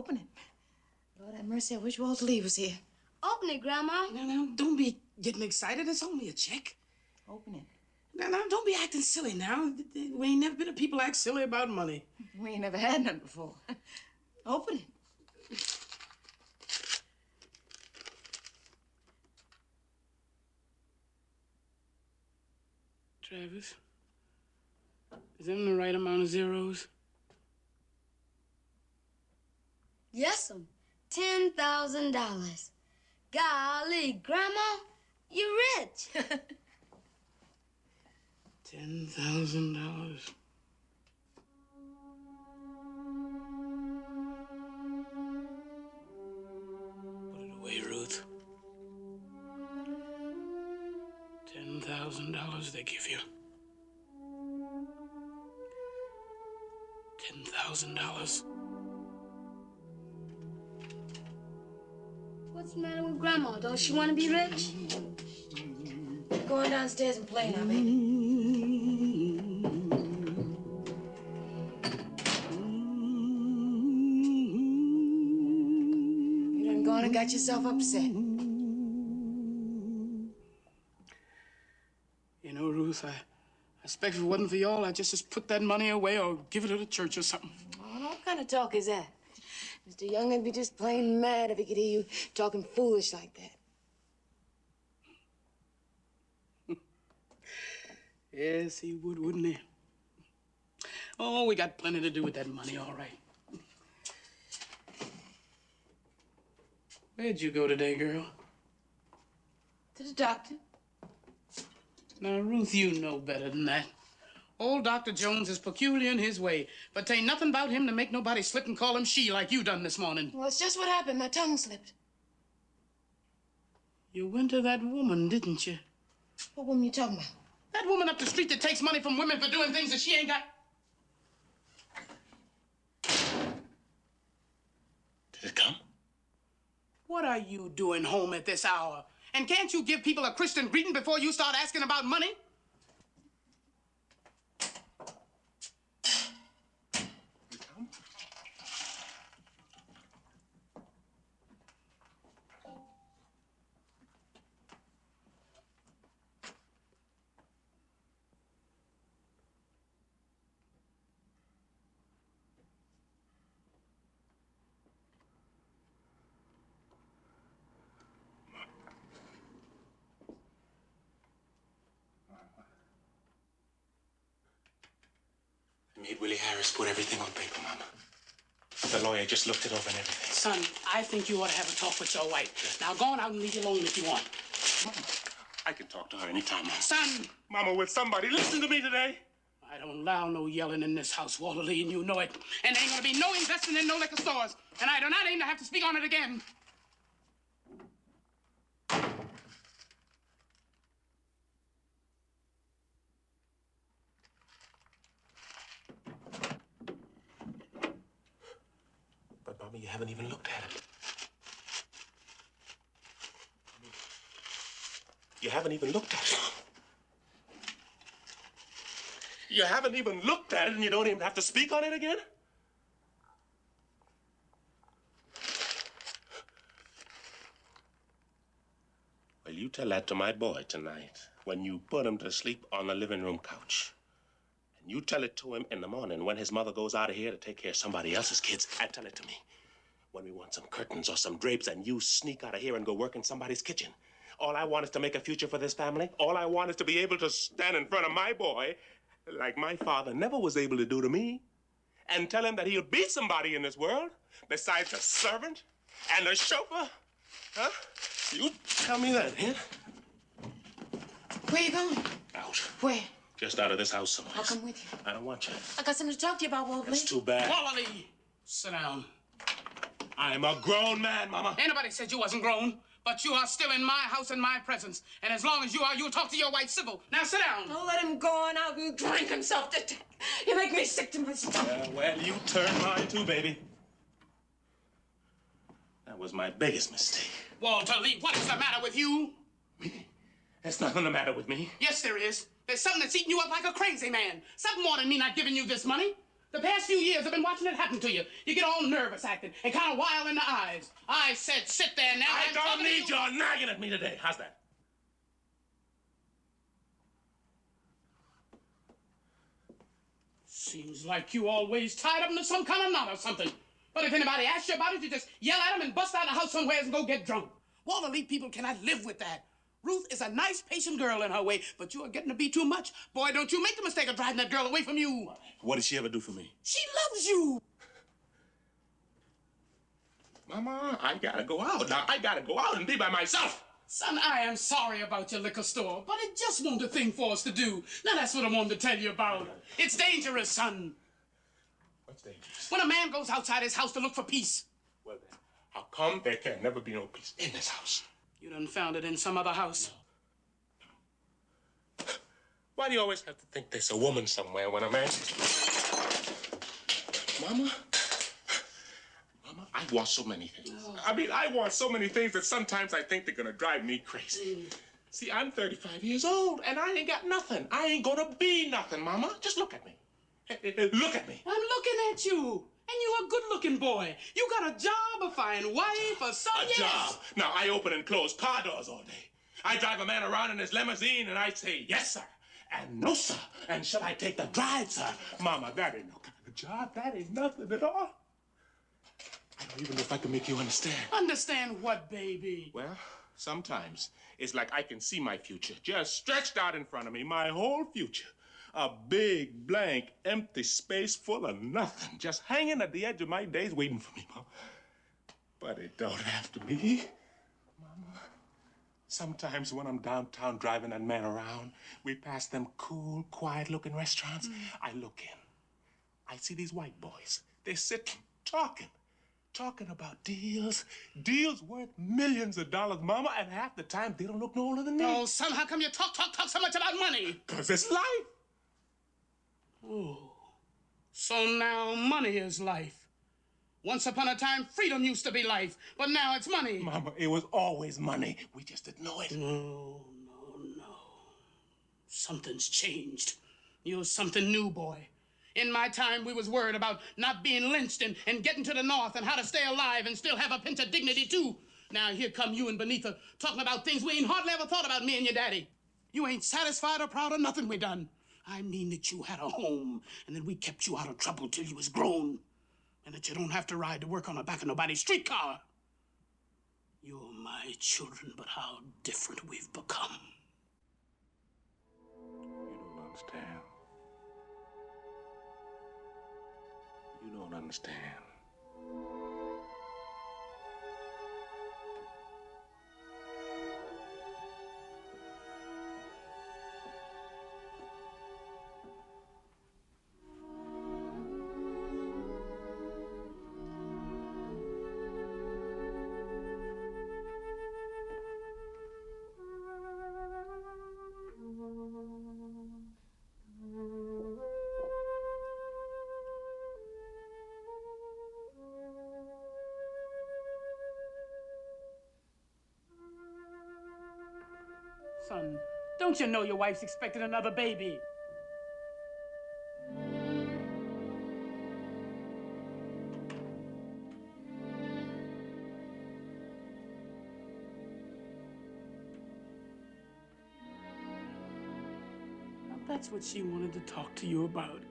Open it. Lord have mercy, I wish Walter Lee was here. Open it, Grandma. Now, don't be getting excited. It's only a check. Open it. Now, don't be acting silly now. We ain't never been a people act silly about money. We ain't never had none before. Open it. Travis, is them the right amount of zeros? Yes'm. $10,000. Golly, Grandma, you're rich. $10,000. Put it away, Ruth. $10,000 they give you. $10,000. What's the matter with Grandma? Don't she want to be rich? Going downstairs and playing now, baby. You done gone and got yourself upset. You know, Ruth, I expect if it wasn't for y'all, I'd just put that money away or give it to the church or something. Oh, what kind of talk is that? Mr. Young would be just plain mad if he could hear you talking foolish like that. Yes, he would, wouldn't he? Oh, we got plenty to do with that money, all right. Where'd you go today, girl? To the doctor. Now, Ruth, you know better than that. Old Dr. Jones is peculiar in his way, but ain't nothing about him to make nobody slip and call him she like you done this morning. Well, it's just what happened. My tongue slipped. You went to that woman, didn't you? What woman you talking about? That woman up the street that takes money from women for doing things that she ain't got. Did it come? What are you doing home at this hour? And can't you give people a Christian greeting before you start asking about money? Made Willie Harris put everything on paper, Mama. The lawyer just looked it over and everything. Son, I think you ought to have a talk with your wife. Now, go on out and leave you alone if you want. Mama, I can talk to her anytime, Mama. Son! Mama, will somebody listen to me today? I don't allow no yelling in this house, Walter Lee, and you know it. And there ain't gonna be no investing in no liquor stores. And I do not aim to have to speak on it again. But, Mama, you haven't even looked at it. You haven't even looked at it. You haven't even looked at it, and you don't even have to speak on it again? Well, you tell that to my boy tonight when you put him to sleep on the living room couch. And you tell it to him in the morning when his mother goes out of here to take care of somebody else's kids. And tell it to me when we want some curtains or some drapes and you sneak out of here and go work in somebody's kitchen. All I want is to make a future for this family. All I want is to be able to stand in front of my boy like my father never was able to do to me, and tell him that he'll be somebody in this world besides a servant and a chauffeur. Huh? You tell me that, huh? Where you going? Out. Where? Just out of this house somewhere. I'll come with you. I don't want you. I got something to talk to you about, Walter Lee. That's too bad. Walter Lee, sit down. I'm a grown man, Mama. Anybody said you wasn't grown, but you are still in my house in my presence. And as long as you are, you'll talk to your wife civil. Now sit down. Don't let him go on out and drink himself to death. You make me sick to my stomach. Yeah, well, you turned mine too, baby. That was my biggest mistake. Walter Lee, what is the matter with you? Me? There's nothing the matter with me. Yes, there is. There's something that's eating you up like a crazy man. Something more than me not giving you this money. The past few years, I've been watching it happen to you. You get all nervous acting and kind of wild in the eyes. I said, sit there now. I don't need your nagging at me today. How's that? Seems like you always tied up into some kind of knot or something. But if anybody asks you about it, you just yell at them and bust out of the house somewhere and go get drunk. Wall Elite people cannot live with that. Ruth is a nice, patient girl in her way, but you are getting to be too much. Boy, don't you make the mistake of driving that girl away from you. What did she ever do for me? She loves you. Mama, I gotta go out. Now, I gotta go out and be by myself. Son, I am sorry about your liquor store, but it just wasn't a thing for us to do. Now, that's what I wanted to tell you about. It's dangerous, son. What's dangerous? When a man goes outside his house to look for peace. Well, then, how come there can never be no peace in this house? You done found it in some other house. Why do you always have to think there's a woman somewhere when a man... Mama? Mama, I want so many things. Oh. I mean, I want so many things that sometimes I think they're gonna drive me crazy. See, I'm 35 years old, and I ain't got nothing. I ain't gonna be nothing, Mama. Just look at me. Look at me. I'm looking at you. And you're a good-looking boy. You got a job, a fine wife, a son. A job. Now, I open and close car doors all day. I drive a man around in his limousine, and I say, yes, sir, and no, sir, and shall I take the drive, sir? Mama, that ain't no kind of job. That ain't nothing at all. I don't even know if I can make you understand. Understand what, baby? Well, sometimes it's like I can see my future just stretched out in front of me, my whole future. A big, blank, empty space full of nothing, just hanging at the edge of my days waiting for me, Mom. But it don't have to be. Mama, sometimes when I'm downtown driving that man around, we pass them cool, quiet-looking restaurants. I look in. I see these white boys. They're sitting, talking about deals worth millions of dollars, Mama, and half the time they don't look no older than me. Oh, son, how come you talk so much about money? 'Cause it's life. Oh, so now money is life. Once upon a time, freedom used to be life, but now it's money. Mama, it was always money. We just didn't know it. No. Something's changed. You're something new, boy. In my time, we was worried about not being lynched and getting to the north and how to stay alive and still have a pinch of dignity, too. Now, here come you and Benita talking about things we ain't hardly ever thought about, me and your daddy. You ain't satisfied or proud of nothing we done. I mean that you had a home and that we kept you out of trouble till you was grown and that you don't have to ride to work on the back of nobody's streetcar. You're my children, but how different we've become. You don't understand. You don't understand. Son, don't you know your wife's expecting another baby? Now, that's what she wanted to talk to you about.